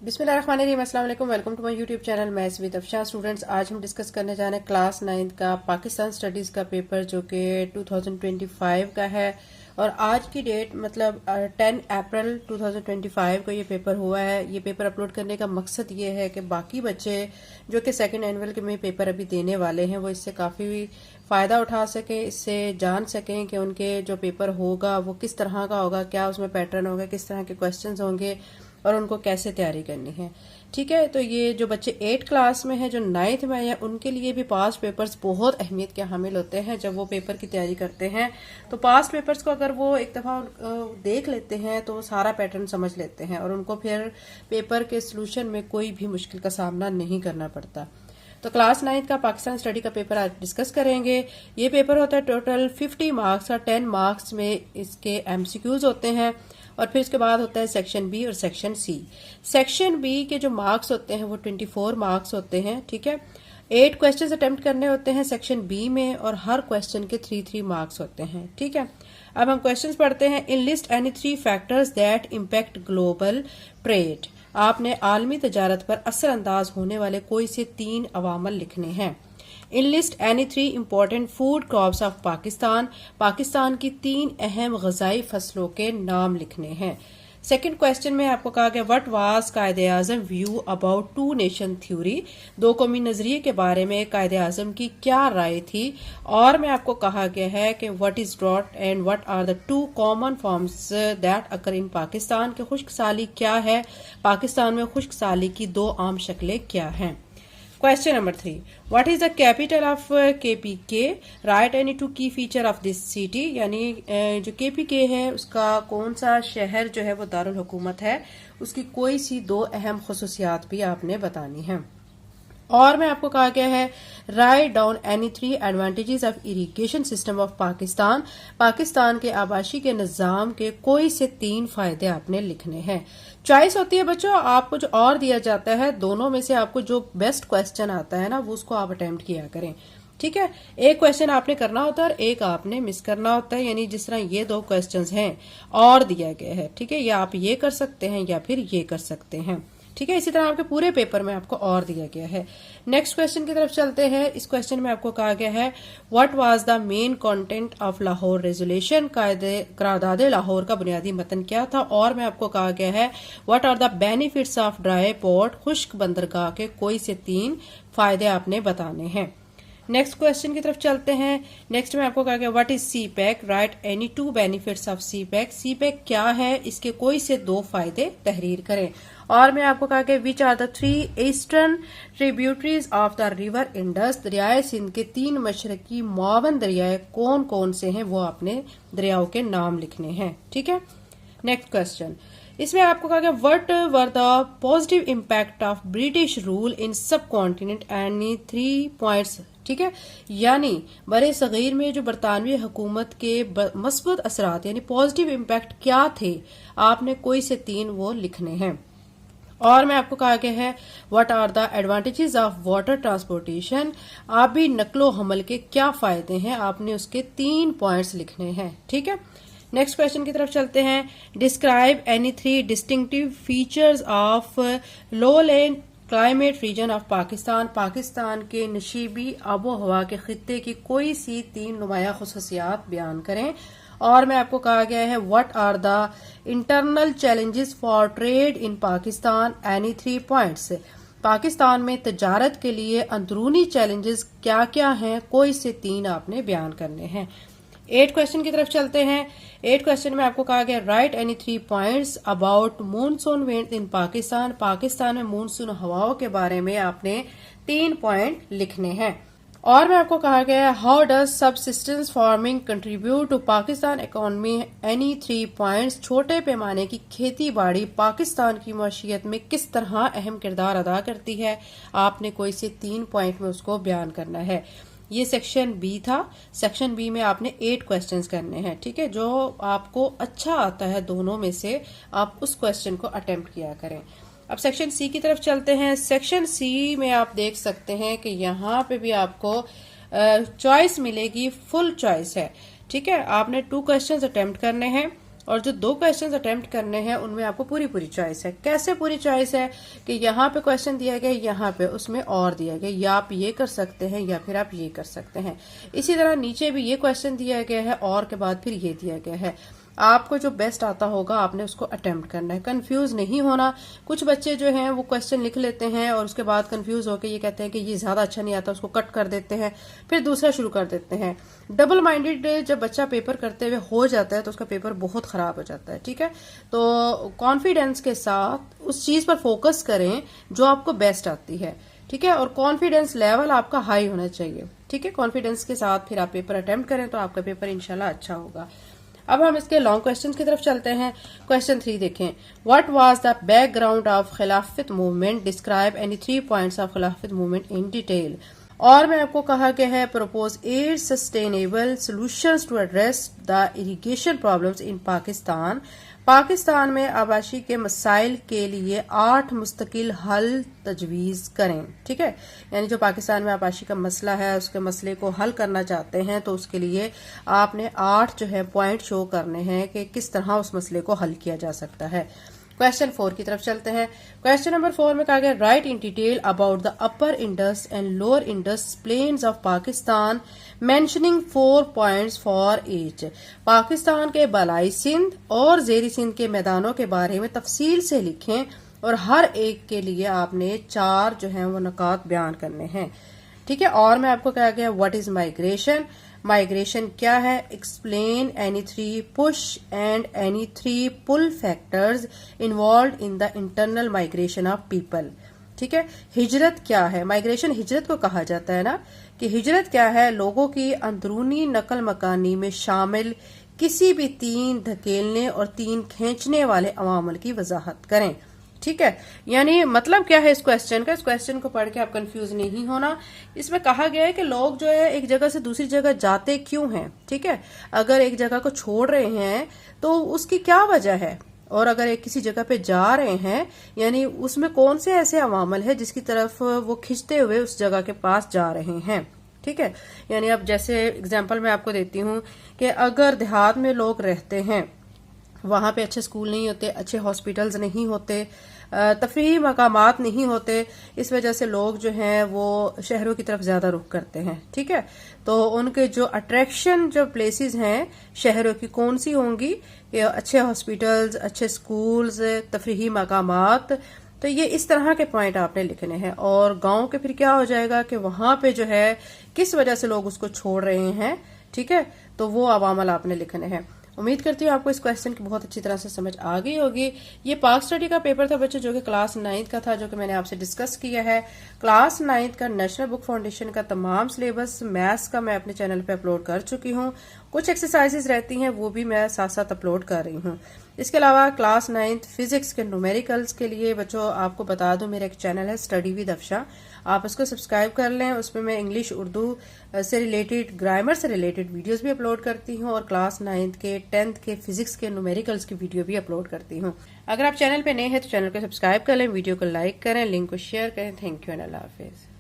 बिस्मिल्लाहिर्रहमानिर्रहीम, अस्सलाम वालेकुम। Welcome to my YouTube channel maths with Afsha. Students, आज हम डिस्कस करने जा रहे हैं क्लास 9 का पाकिस्तान स्टडीज़ का पेपर जो कि 2025 का है। और आज की डेट मतलब 10 अप्रैल 2025 को ये पेपर हुआ है। ये पेपर अपलोड करने का मकसद ये है कि बाकी बच्चे जो कि सेकेंड एनुअल के में पेपर अभी देने वाले हैं वो इससे काफ़ी फ़ायदा उठा सकें, इससे जान सकें कि उनके जो पेपर होगा वो किस तरह का होगा, क्या उसमें पैटर्न होगा, किस तरह के क्वेश्चंस होंगे और उनको कैसे तैयारी करनी है। ठीक है, तो ये जो बच्चे 8 क्लास में हैं, जो 9th में है, उनके लिए भी पास्ट पेपर्स बहुत अहमियत के हामिल होते हैं। जब वो पेपर की तैयारी करते हैं तो पास्ट पेपर्स को अगर वो एक दफ़ा देख लेते हैं तो वो सारा पैटर्न समझ लेते हैं और उनको फिर पेपर के सोल्यूशन में कोई भी मुश्किल का सामना नहीं करना पड़ता। तो क्लास 9 का पाकिस्तान स्टडी का पेपर आज डिस्कस करेंगे। ये पेपर होता है टोटल 50 मार्क्स और 10 मार्क्स में इसके एमसीक्यूज होते हैं और फिर इसके बाद होता है सेक्शन बी और सेक्शन सी। सेक्शन बी के जो मार्क्स होते हैं वो 24 मार्क्स होते हैं। ठीक है, 8 क्वेश्चन अटेम्प्ट करने होते हैं सेक्शन बी में और हर क्वेश्चन के 3 मार्क्स होते हैं। ठीक है, अब हम क्वेश्चंस पढ़ते हैं। In list any 3 factors that impact global trade. आपने आलमी तजारत पर असरअंदाज होने वाले कोई से 3 अवामल लिखने हैं। In list any 3 important food crops of Pakistan. Pakistan की 3 अहम गजाई फसलों के नाम लिखने हैं। सेकंड क्वेश्चन में आपको कहा गया what was Quaid-e Azam view about two nation theory. 2 कौमी नजरिए के बारे में कायदे आजम की क्या राय थी। और में आपको कहा गया है कि what is drought and what are the 2 common forms that occur in Pakistan के खुश्क साली क्या है। पाकिस्तान में खुश्क साली की 2 आम शक्लें क्या हैं। Question number 3, what is the capital of KPK. Right any 2 की फीचर ऑफ दिस सिटी। यानी जो केपीके है उसका कौन सा शहर जो है वो दारुल हुकूमत है, उसकी कोई सी 2 अहम खसूसियात भी आपने बतानी है। और में आपको कहा गया है write down any 3 advantages of irrigation system of Pakistan. Pakistan के आबाशी के निजाम के कोई से 3 फायदे आपने लिखने हैं। चॉइस होती है बच्चों, आपको जो और दिया जाता है दोनों में से आपको जो बेस्ट क्वेश्चन आता है ना वो उसको आप अटेम्प्ट किया करें। ठीक है, एक क्वेश्चन आपने करना होता है और एक आपने मिस करना होता है। यानी जिस तरह ये 2 क्वेश्चंस हैं और दिया गया है, ठीक है, या आप ये कर सकते हैं या फिर ये कर सकते हैं। ठीक है, इसी तरह आपके पूरे पेपर में आपको और दिया गया है। नेक्स्ट क्वेश्चन की तरफ चलते हैं। इस क्वेश्चन में आपको कहा गया है what was the main content of Lahore resolution. करारदाद लाहौर का बुनियादी मतन क्या था। और में आपको कहा गया है what are the benefits of dry port. खुश्क बंदरगाह के कोई से 3 फायदे आपने बताने हैं। नेक्स्ट क्वेश्चन की तरफ चलते हैं। नेक्स्ट में आपको कहा गया what is CPEC. Right any 2 benefits of CPEC. CPEC क्या है, इसके कोई से 2 फायदे तहरीर करें। और मैं आपको कहा गया which are the 3 eastern tributaries of the river Indus. दरियाए सिंध के 3 मशरकी मुआवन दरियाए कौन कौन से हैं वो आपने दरियाओं के नाम लिखने हैं। ठीक है, नेक्स्ट क्वेश्चन, इसमें आपको कहा गया what were the positive impact of British rule in सब कॉन्टिनेंट एनी 3 पॉइंट्स। ठीक है, यानी बरे सगीर में जो बरतानवी हुकूमत के मस्बत असरात यानी पॉजिटिव इम्पैक्ट क्या थे, आपने कोई से 3 वो लिखने हैं। और मैं आपको कहा गया है what are the advantages of water transportation. आबी नकलो हमल के क्या फायदे हैं, आपने उसके 3 पॉइंट्स लिखने हैं। ठीक है, नेक्स्ट क्वेश्चन की तरफ चलते हैं। Describe any 3 distinctive features of lowland climate reason of Pakistan. Pakistan के नशीबी आबो हवा के खित्ते की कोई सी 3 नुमाया खसूसियात बयान करें। और मैं आपको कहा गया है what are the internal challenges for trade in Pakistan any 3 points. Pakistan में तजारत के लिए अंदरूनी चैलेंजेस क्या क्या हैं, कोई से 3 आपने बयान करने हैं। 8 क्वेश्चन की तरफ चलते हैं। 8 क्वेश्चन में आपको कहा गया right any 3 points about monsoon wind in Pakistan. Pakistan में मूनसून हवाओं के बारे में आपने 3 पॉइंट लिखने हैं। और मैं आपको कहा गया है how does subsistence farming contribute to Pakistan economy any 3 points. छोटे पैमाने की खेती बाड़ी पाकिस्तान की मईशत में किस तरह अहम किरदार अदा करती है, आपने कोई से 3 पॉइंट में उसको बयान करना है। ये सेक्शन बी था। सेक्शन बी में आपने 8 क्वेश्चंस करने हैं। ठीक है, जो आपको अच्छा आता है दोनों में से आप उस क्वेश्चन को अटेम्प्ट किया करें। अब सेक्शन सी की तरफ चलते हैं। सेक्शन सी में आप देख सकते हैं कि यहाँ पे भी आपको चॉइस मिलेगी, फुल चॉइस है। ठीक है, आपने 2 क्वेश्चंस अटेम्प्ट करने हैं और जो 2 क्वेश्चन अटेम्प्ट करने हैं उनमें आपको पूरी चॉइस है। कैसे पूरी चॉइस है कि यहाँ पे क्वेश्चन दिया गया, यहाँ पे उसमें और दिया गया, या आप ये कर सकते हैं या फिर आप ये कर सकते हैं। इसी तरह नीचे भी ये क्वेश्चन दिया गया है और के बाद फिर ये दिया गया है। आपको जो बेस्ट आता होगा आपने उसको अटेम्प्ट करना है, कंफ्यूज नहीं होना। कुछ बच्चे जो हैं वो क्वेश्चन लिख लेते हैं और उसके बाद कंफ्यूज होकर ये कहते हैं कि ये ज्यादा अच्छा नहीं आता, उसको कट कर देते हैं, फिर दूसरा शुरू कर देते हैं। डबल माइंडेड जब बच्चा पेपर करते हुए हो जाता है तो उसका पेपर बहुत खराब हो जाता है। ठीक है, तो कॉन्फिडेंस के साथ उस चीज पर फोकस करें जो आपको बेस्ट आती है। ठीक है, और कॉन्फिडेंस लेवल आपका हाई होना चाहिए। ठीक है, कॉन्फिडेंस के साथ फिर आप पेपर अटेम्प्ट करें तो आपका पेपर इंशाल्लाह अच्छा होगा। अब हम इसके लॉन्ग क्वेश्चन की तरफ चलते हैं। क्वेश्चन 3 देखें। What was the background of Khilafat movement, describe any 3 points of Khilafat movement in detail. और में आपको कहा गया है propose 8 sustainable solutions to address the irrigation problems in Pakistan. Pakistan में आबादी के मसाइल के लिए 8 मुस्तकिल हल तजवीज करें। ठीक है, यानी जो पाकिस्तान में आबादी का मसला है उसके मसले को हल करना चाहते हैं तो उसके लिए आपने 8 जो है पॉइंट शो करने हैं कि किस तरह उस मसले को हल किया जा सकता है। क्वेश्चन 4 की तरफ चलते हैं। क्वेश्चन नंबर 4 में कहा गया write in detail about the upper Indus and lower Indus plains of Pakistan mentioning 4 points for each. Pakistan के बलाई सिंध और जेरी सिंध के मैदानों के बारे में तफसील से लिखें और हर एक के लिए आपने 4 जो है वो नुकात बयान करने हैं। ठीक है, और मैं आपको कहा गया व्हाट इज माइग्रेशन, माइग्रेशन क्या है, explain any 3 push and any 3 pull factors involve in the internal migration of people. ठीक है, हिजरत क्या है, माइग्रेशन हिजरत को कहा जाता है ना, कि हिजरत क्या है, लोगों की अंदरूनी नकल मकानी में शामिल किसी भी 3 धकेलने और 3 खींचने वाले अवामल की वजाहत करें। ठीक है, यानी मतलब क्या है इस क्वेश्चन का, इस क्वेश्चन को पढ़ के आप कंफ्यूज नहीं होना। इसमें कहा गया है कि लोग जो है एक जगह से दूसरी जगह जाते क्यों हैं। ठीक है, अगर एक जगह को छोड़ रहे हैं तो उसकी क्या वजह है, और अगर एक किसी जगह पे जा रहे हैं यानी उसमें कौन से ऐसे अवामल है जिसकी तरफ वो खिंचते हुए उस जगह के पास जा रहे हैं। ठीक है, यानी अब जैसे एग्जाम्पल मैं आपको देती हूँ कि अगर देहात में लोग रहते हैं, वहां पे अच्छे स्कूल नहीं होते, अच्छे हॉस्पिटल्स नहीं होते, तफरीही मकामात नहीं होते, इस वजह से लोग जो हैं वो शहरों की तरफ ज्यादा रुख करते हैं। ठीक है, तो उनके जो अट्रैक्शन जो प्लेसेस हैं शहरों की कौन सी होंगी, अच्छे हॉस्पिटल्स, अच्छे स्कूल्स, तफरीही मकामात। तो ये इस तरह के पॉइंट आपने लिखने हैं। और गांव के फिर क्या हो जाएगा कि वहां पे जो है किस वजह से लोग उसको छोड़ रहे हैं। ठीक है, तो वो अवामल आपने लिखने हैं। उम्मीद करती हूँ आपको इस क्वेश्चन की बहुत अच्छी तरह से समझ आ गई होगी। ये पाक स्टडी का पेपर था बच्चों, जो कि क्लास 9 का था, जो कि मैंने आपसे डिस्कस किया है। क्लास 9 का नेशनल बुक फाउंडेशन का तमाम सिलेबस मैथ्स का मैं अपने चैनल पे अपलोड कर चुकी हूँ। कुछ एक्सरसाइजेज रहती हैं वो भी मैं साथ साथ अपलोड कर रही हूँ। इसके अलावा क्लास 9 फिजिक्स के न्यूमेरिकल्स के लिए बच्चों आपको बता दूं मेरा एक चैनल है स्टडी विद अफशा, आप उसको सब्सक्राइब कर लें। उसमें मैं इंग्लिश, उर्दू से रिलेटेड, ग्रामर से रिलेटेड वीडियोस भी अपलोड करती हूँ और क्लास 9 के 10th के फिजिक्स के न्यूमेरिकल्स की वीडियो भी अपलोड करती हूँ। अगर आप चैनल पे नए हैं तो चैनल को सब्सक्राइब कर लें, वीडियो को लाइक करें, लिंक को शेयर करें। Thank you and Allah Hafiz.